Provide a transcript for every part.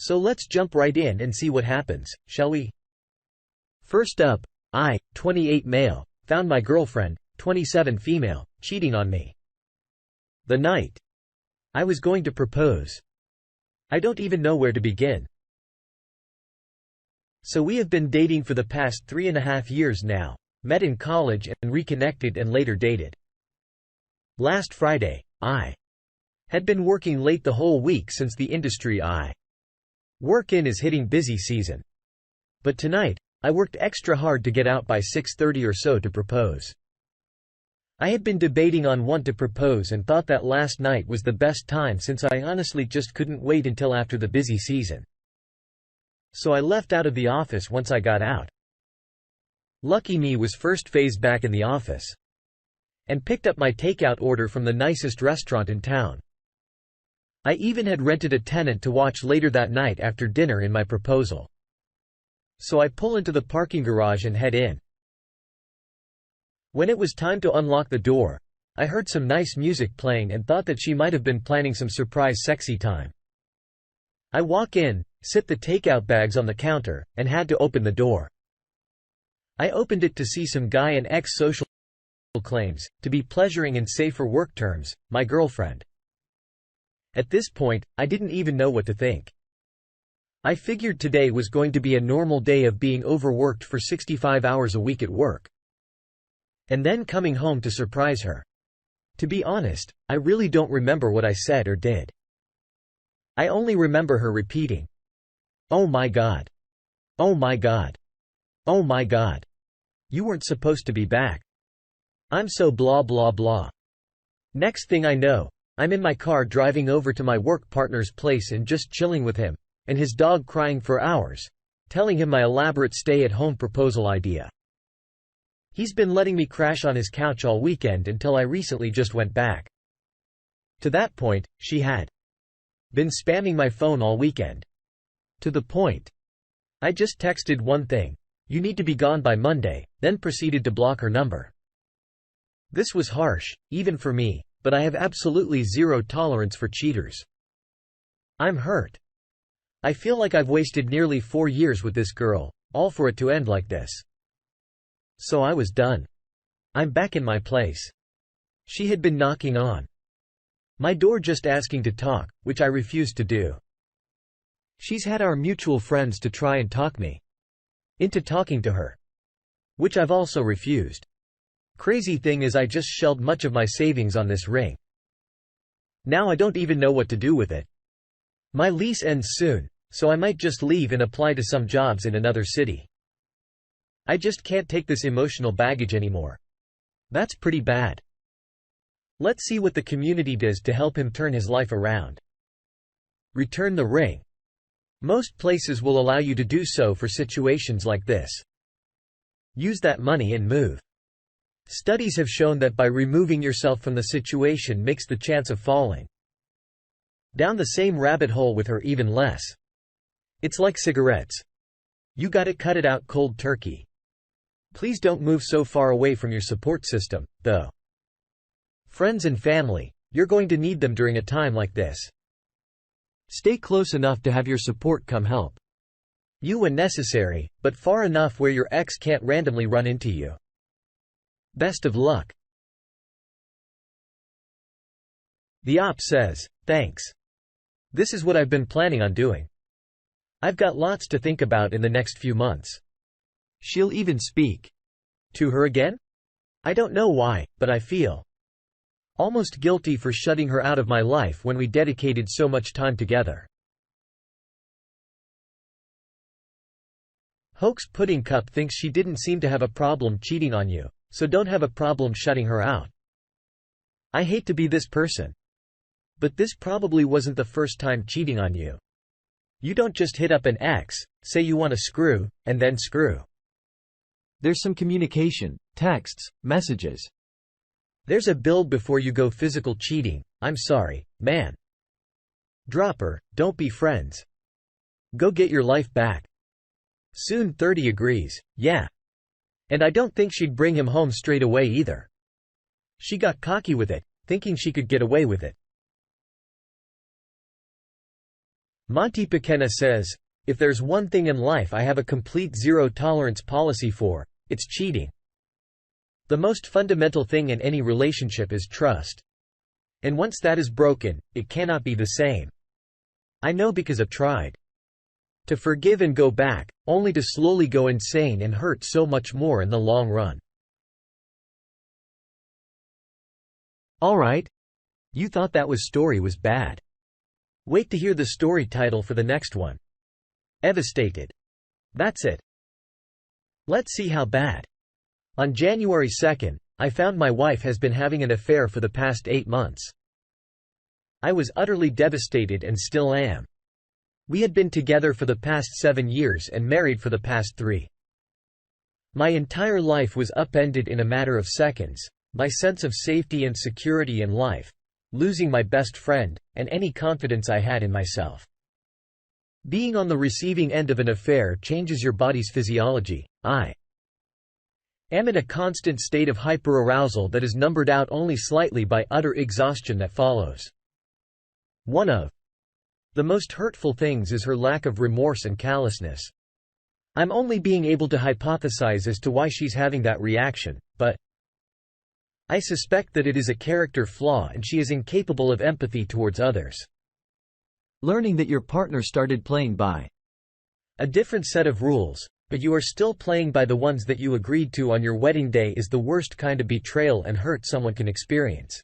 So let's jump right in and see what happens, shall we? First up, I, 28 male, found my girlfriend, 27 female, cheating on me. The night I was going to propose. I don't even know where to begin. So we have been dating for the past 3.5 years now, met in college and reconnected and later dated. Last Friday, I had been working late the whole week since the industry I work in is hitting busy season. But tonight, I worked extra hard to get out by 6:30 or so to propose. I had been debating on when to propose and thought that last night was the best time since I honestly just couldn't wait until after the busy season. So I left out of the office once I got out. Lucky me was first phase back in the office. And picked up my takeout order from the nicest restaurant in town. I even had rented a tenant to watch later that night after dinner in my proposal. So I pull into the parking garage and head in. When it was time to unlock the door, I heard some nice music playing and thought that she might have been planning some surprise sexy time. I walk in, sit the takeout bags on the counter, and had to open the door. I opened it to see some guy and ex-social claims to be pleasuring and safe for work terms, my girlfriend. At this point, I didn't even know what to think. I figured today was going to be a normal day of being overworked for 65 hours a week at work. And then coming home to surprise her. To be honest, I really don't remember what I said or did. I only remember her repeating, "Oh my God. Oh my God. Oh my God. You weren't supposed to be back. I'm so blah blah blah." Next thing I know, I'm in my car driving over to my work partner's place and just chilling with him, and his dog crying for hours, telling him my elaborate stay-at-home proposal idea. He's been letting me crash on his couch all weekend until I recently just went back. To that point, she had been spamming my phone all weekend. To the point. I just texted one thing, "You need to be gone by Monday," then proceeded to block her number. This was harsh, even for me, but I have absolutely zero tolerance for cheaters. I'm hurt. I feel like I've wasted nearly 4 years with this girl, all for it to end like this. So I was done. I'm back in my place. She had been knocking on my door just asking to talk, which I refused to do. She's had our mutual friends to try and talk me into talking to her, which I've also refused. Crazy thing is I just shelled much of my savings on this ring. Now I don't even know what to do with it. My lease ends soon, so I might just leave and apply to some jobs in another city. I just can't take this emotional baggage anymore. That's pretty bad. Let's see what the community does to help him turn his life around. Return the ring. Most places will allow you to do so for situations like this. Use that money and move. Studies have shown that by removing yourself from the situation makes the chance of falling down the same rabbit hole with her even less. It's like cigarettes. You gotta cut it out cold turkey. Please don't move so far away from your support system, though. Friends and family, you're going to need them during a time like this. Stay close enough to have your support come help you when necessary, but far enough where your ex can't randomly run into you. Best of luck. The op says, "Thanks. This is what I've been planning on doing. I've got lots to think about in the next few months." She'll even speak to her again? I don't know why, but I feel almost guilty for shutting her out of my life when we dedicated so much time together. Hoax Pudding Cup thinks she didn't seem to have a problem cheating on you, so don't have a problem shutting her out. I hate to be this person, but this probably wasn't the first time cheating on you. You don't just hit up an ex, say you want to screw, and then screw. There's some communication, texts, messages. There's a build before you go physical cheating. I'm sorry, man. Drop her, don't be friends. Go get your life back. Soon 30 agrees, yeah. And I don't think she'd bring him home straight away either. She got cocky with it, thinking she could get away with it. Monty Pequena says, "If there's one thing in life I have a complete zero-tolerance policy for, it's cheating. The most fundamental thing in any relationship is trust. And once that is broken, it cannot be the same. I know because I've tried. To forgive and go back, only to slowly go insane and hurt so much more in the long run." Alright. You thought that story was bad. Wait to hear the story title for the next one. Devastated. That's it. Let's see how bad. On January 2nd, I found my wife has been having an affair for the past 8 months. I was utterly devastated and still am. We had been together for the past 7 years and married for the past 3. My entire life was upended in a matter of seconds, my sense of safety and security in life, losing my best friend, and any confidence I had in myself. Being on the receiving end of an affair changes your body's physiology. I am in a constant state of hyperarousal that is numbered out only slightly by utter exhaustion that follows. One of the most hurtful things is her lack of remorse and callousness. I'm only being able to hypothesize as to why she's having that reaction, but I suspect that it is a character flaw and she is incapable of empathy towards others. Learning that your partner started playing by a different set of rules, but you are still playing by the ones that you agreed to on your wedding day is the worst kind of betrayal and hurt someone can experience.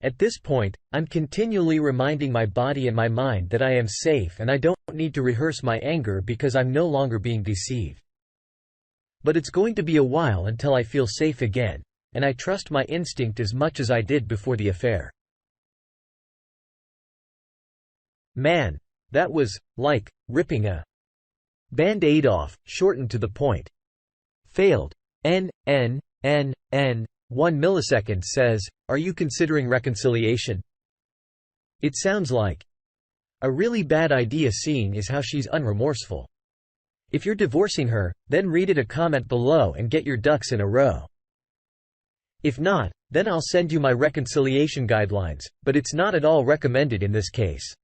At this point, I'm continually reminding my body and my mind that I am safe and I don't need to rehearse my anger because I'm no longer being deceived. But it's going to be a while until I feel safe again, and I trust my instinct as much as I did before the affair. Man, that was like ripping a Band-Aid off, shortened to the point. Failed. 1 millisecond says, "Are you considering reconciliation?" It sounds like a really bad idea seeing as how she's unremorseful. If you're divorcing her, then read it a comment below and get your ducks in a row. If not, then I'll send you my reconciliation guidelines, but it's not at all recommended in this case.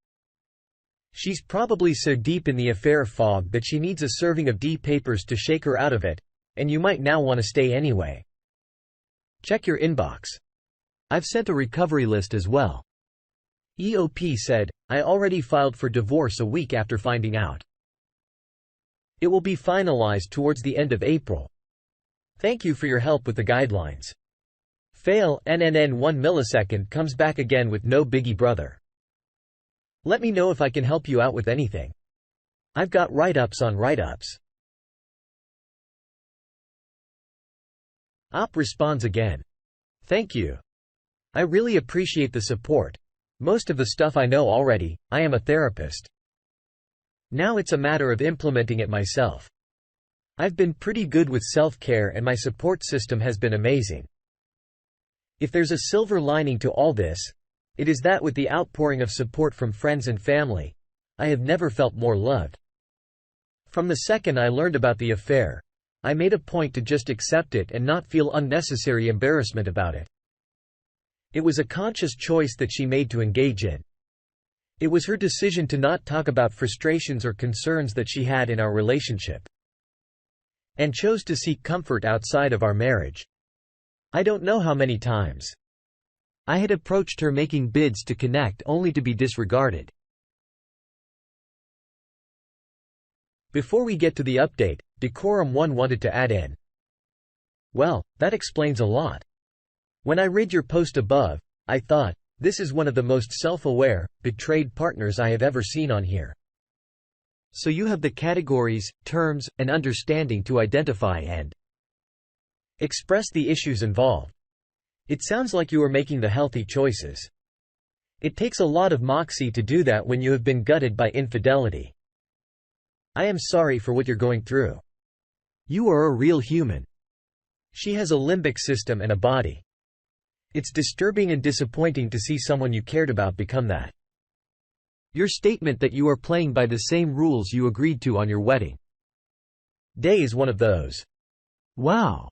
She's probably so deep in the affair fog that she needs a serving of D papers to shake her out of it, and you might now want to stay anyway. Check your inbox. I've sent a recovery list as well. EOP said, "I already filed for divorce a week after finding out. It will be finalized towards the end of April. Thank you for your help with the guidelines." Fail. 1 millisecond comes back again with "No biggie, brother. Let me know if I can help you out with anything. I've got write-ups on write-ups." Op responds again. "Thank you. I really appreciate the support. Most of the stuff I know already, I am a therapist. Now it's a matter of implementing it myself. I've been pretty good with self-care and my support system has been amazing. If there's a silver lining to all this, it is that with the outpouring of support from friends and family, I have never felt more loved. From the second I learned about the affair, I made a point to just accept it and not feel unnecessary embarrassment about it. It was a conscious choice that she made to engage in. It was her decision to not talk about frustrations or concerns that she had in our relationship, and chose to seek comfort outside of our marriage. I don't know how many times I had approached her making bids to connect only to be disregarded. Before we get to the update, Decorum 1 wanted to add in, "Well, that explains a lot. When I read your post above, I thought, this is one of the most self-aware, betrayed partners I have ever seen on here. So you have the categories, terms, and understanding to identify and express the issues involved. It sounds like you are making the healthy choices. It takes a lot of moxie to do that when you have been gutted by infidelity. I am sorry for what you're going through. You are a real human. She has a limbic system and a body. It's disturbing and disappointing to see someone you cared about become that. Your statement that you are playing by the same rules you agreed to on your wedding day is one of those. Wow.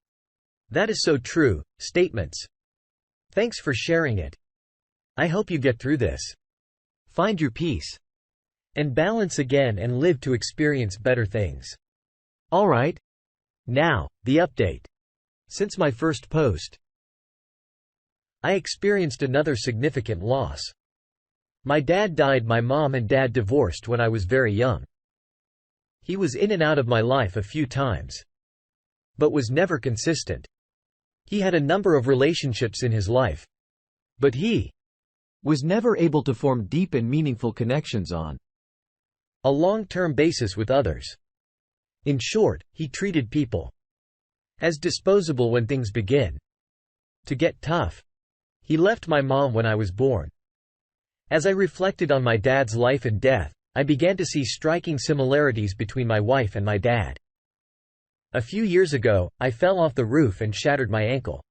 That is so true, statements. Thanks for sharing it. I hope you get through this. Find your peace. and balance again and live to experience better things. Alright. Now, the update. Since my first post, I experienced another significant loss. My dad died. My mom and dad divorced when I was very young. He was in and out of my life a few times, but was never consistent. He had a number of relationships in his life, but he was never able to form deep and meaningful connections on a long-term basis with others. In short, he treated people as disposable when things begin to get tough. He left my mom when I was born. As I reflected on my dad's life and death, I began to see striking similarities between my wife and my dad. A few years ago, I fell off the roof and shattered my ankle.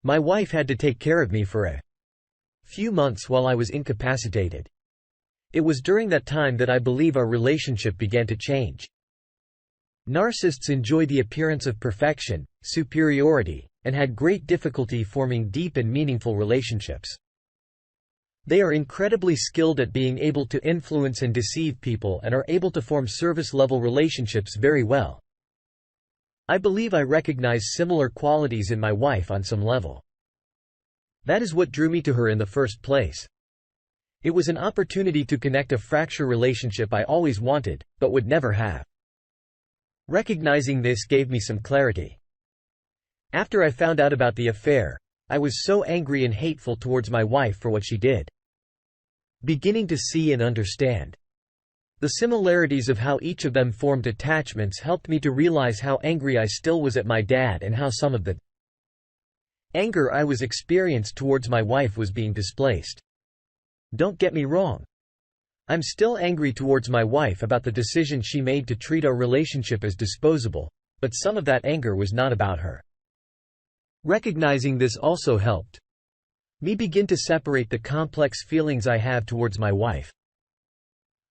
My wife had to take care of me for a few months while I was incapacitated. It was during that time that I believe our relationship began to change. Narcissists enjoy the appearance of perfection, superiority, and had great difficulty forming deep and meaningful relationships. They are incredibly skilled at being able to influence and deceive people and are able to form service-level relationships very well. I believe I recognize similar qualities in my wife on some level. That is what drew me to her in the first place. It was an opportunity to connect a fracture relationship I always wanted, but would never have. Recognizing this gave me some clarity. After I found out about the affair, I was so angry and hateful towards my wife for what she did. Beginning to see and understand the similarities of how each of them formed attachments helped me to realize how angry I still was at my dad and how some of the anger I was experienced towards my wife was being displaced. Don't get me wrong. I'm still angry towards my wife about the decision she made to treat our relationship as disposable, but some of that anger was not about her. Recognizing this also helped me begin to separate the complex feelings I have towards my wife.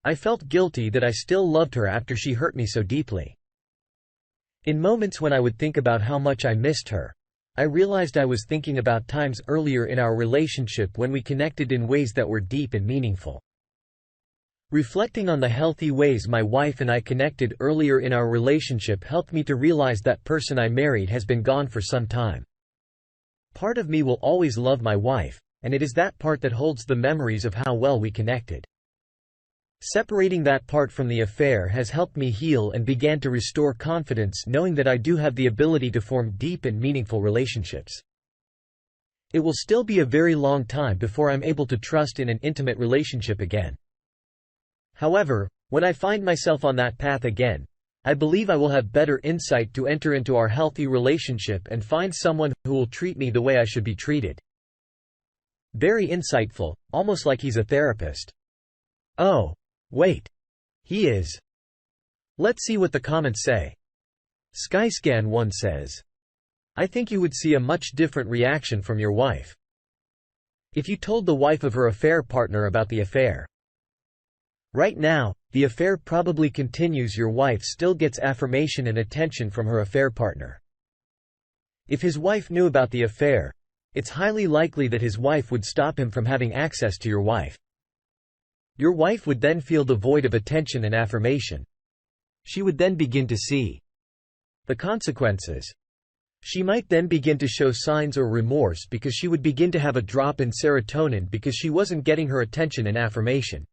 I felt guilty that I still loved her after she hurt me so deeply. In moments when I would think about how much I missed her, I realized I was thinking about times earlier in our relationship when we connected in ways that were deep and meaningful. Reflecting on the healthy ways my wife and I connected earlier in our relationship helped me to realize that person I married has been gone for some time. Part of me will always love my wife, and it is that part that holds the memories of how well we connected. Separating that part from the affair has helped me heal and began to restore confidence, knowing that I do have the ability to form deep and meaningful relationships. It will still be a very long time before I'm able to trust in an intimate relationship again. However, when I find myself on that path again, I believe I will have better insight to enter into our healthy relationship and find someone who will treat me the way I should be treated. Very insightful, almost like he's a therapist. Oh, wait. He is. Let's see what the comments say. Skyscan1 says, I think you would see a much different reaction from your wife if you told the wife of her affair partner about the affair. Right now, the affair probably continues. Your wife still gets affirmation and attention from her affair partner. If his wife knew about the affair, it's highly likely that his wife would stop him from having access to your wife. Your wife would then feel the void of attention and affirmation. She would then begin to see the consequences. She might then begin to show signs or remorse because she would begin to have a drop in serotonin because she wasn't getting her attention and affirmation.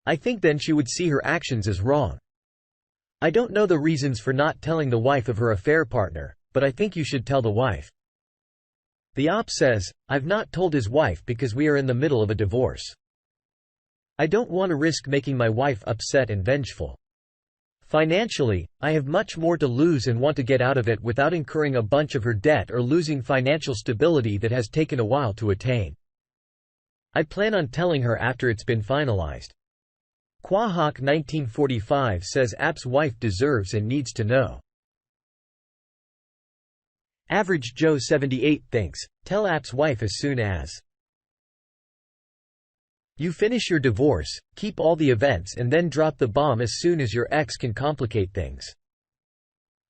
I think then she would see her actions as wrong. I don't know the reasons for not telling the wife of her affair partner, but I think you should tell the wife. The op says, I've not told his wife because we are in the middle of a divorce. I don't want to risk making my wife upset and vengeful. Financially, I have much more to lose and want to get out of it without incurring a bunch of her debt or losing financial stability that has taken a while to attain. I plan on telling her after it's been finalized. Quahawk 1945 says App's wife deserves and needs to know. Average Joe 78 thinks, tell App's wife as soon as you finish your divorce, keep all the events and then drop the bomb as soon as your ex can complicate things.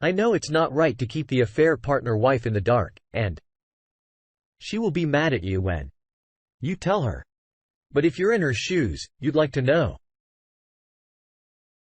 I know it's not right to keep the affair partner wife in the dark, and she will be mad at you when you tell her. But if you're in her shoes, you'd like to know.